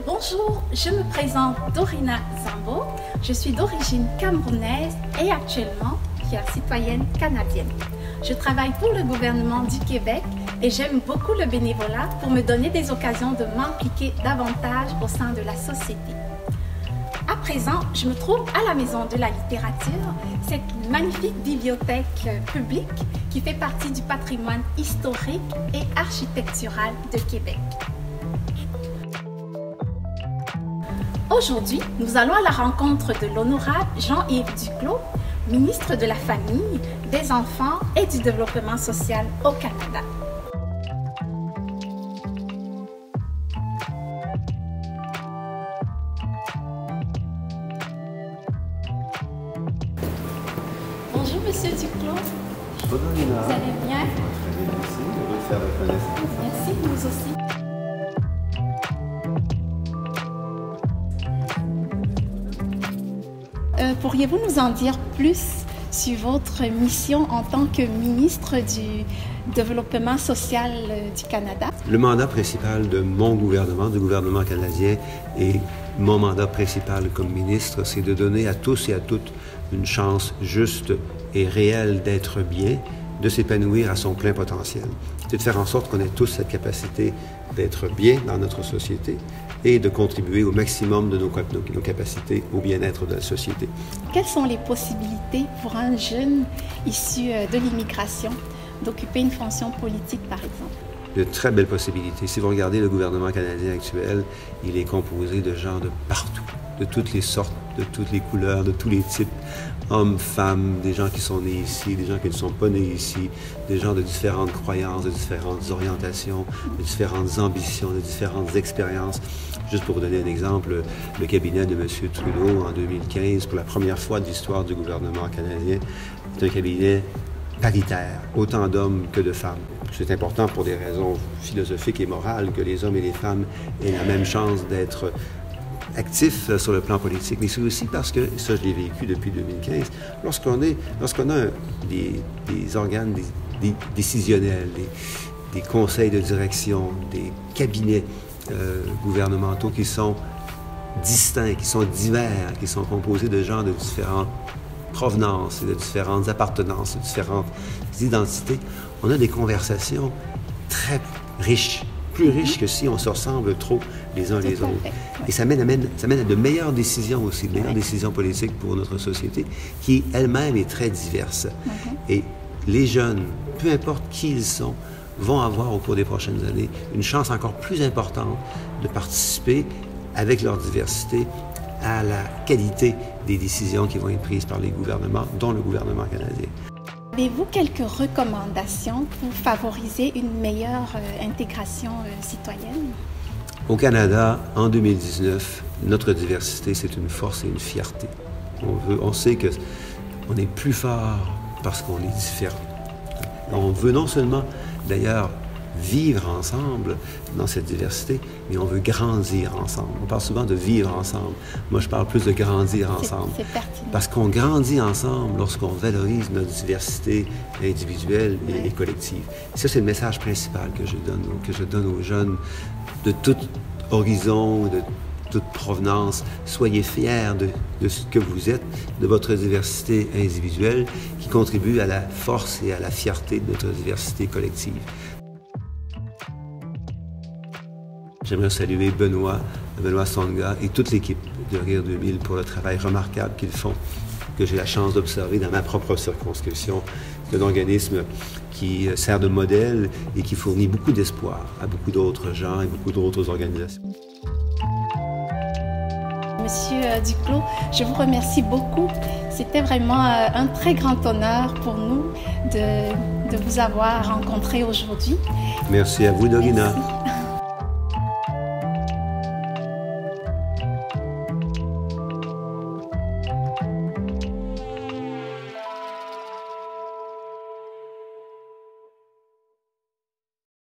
Bonjour, je me présente Dorina Zambo. Je suis d'origine camerounaise et actuellement citoyenne canadienne. Je travaille pour le gouvernement du Québec et j'aime beaucoup le bénévolat pour me donner des occasions de m'impliquer davantage au sein de la société. À présent, je me trouve à la Maison de la littérature, cette magnifique bibliothèque publique qui fait partie du patrimoine historique et architectural de Québec. Aujourd'hui, nous allons à la rencontre de l'honorable Jean-Yves Duclos, ministre de la Famille, des Enfants et du Développement social au Canada. Bonjour Monsieur Duclos. Bonjour Dorina. Vous allez bien? Très bien, merci. Heureux de faire votre connaissance. Merci, nous aussi. Pourriez-vous nous en dire plus sur votre mission en tant que ministre du Développement social du Canada? Le mandat principal de mon gouvernement, du gouvernement canadien, et mon mandat principal comme ministre, c'est de donner à tous et à toutes une chance juste et réelle d'être bien, de s'épanouir à son plein potentiel. C'est de faire en sorte qu'on ait tous cette capacité d'être bien dans notre société et de contribuer au maximum de nos capacités au bien-être de la société. Quelles sont les possibilités pour un jeune issu de l'immigration d'occuper une fonction politique, par exemple? De très belles possibilités. Si vous regardez le gouvernement canadien actuel, il est composé de gens de partout, de toutes les sortes, de toutes les couleurs, de tous les types, hommes, femmes, des gens qui sont nés ici, des gens qui ne sont pas nés ici, des gens de différentes croyances, de différentes orientations, de différentes ambitions, de différentes expériences. Juste pour vous donner un exemple, le cabinet de M. Trudeau en 2015, pour la première fois de l'histoire du gouvernement canadien, est un cabinet paritaire, autant d'hommes que de femmes. C'est important pour des raisons philosophiques et morales que les hommes et les femmes aient la même chance d'être actifs sur le plan politique, mais c'est aussi parce que, ça je l'ai vécu depuis 2015, lorsqu'on a des organes décisionnels, des conseils de direction, des cabinets gouvernementaux qui sont distincts, qui sont divers, qui sont composés de gens de différentes provenances, de différentes appartenances, de différentes identités, on a des conversations très riches, plus riches que si on se ressemble trop les uns les autres. Et ça mène à de meilleures décisions aussi, de meilleures décisions politiques pour notre société, qui elle-même est très diverse. Et les jeunes, peu importe qui ils sont, vont avoir au cours des prochaines années une chance encore plus importante de participer avec leur diversité à la qualité des décisions qui vont être prises par les gouvernements, dont le gouvernement canadien. Avez-vous quelques recommandations pour favoriser une meilleure intégration citoyenne? Au Canada, en 2019, notre diversité, c'est une force et une fierté. On sait qu'on est plus fort parce qu'on est différent. On veut non seulement, d'ailleurs, vivre ensemble dans cette diversité, mais on veut grandir ensemble. On parle souvent de vivre ensemble. Moi, je parle plus de grandir ensemble. C'est pertinent. Parce qu'on grandit ensemble lorsqu'on valorise notre diversité individuelle et collective. Et ça, c'est le message principal que je donne aux jeunes de tout horizon, de toute provenance. Soyez fiers de ce que vous êtes, de votre diversité individuelle qui contribue à la force et à la fierté de notre diversité collective. J'aimerais saluer Benoît Songa et toute l'équipe de Rire 2000 pour le travail remarquable qu'ils font, que j'ai la chance d'observer dans ma propre circonscription. C'est un organisme qui sert de modèle et qui fournit beaucoup d'espoir à beaucoup d'autres gens et beaucoup d'autres organisations. Monsieur Duclos, je vous remercie beaucoup. C'était vraiment un très grand honneur pour nous de vous avoir rencontré aujourd'hui. Merci à vous, Dorina. Merci.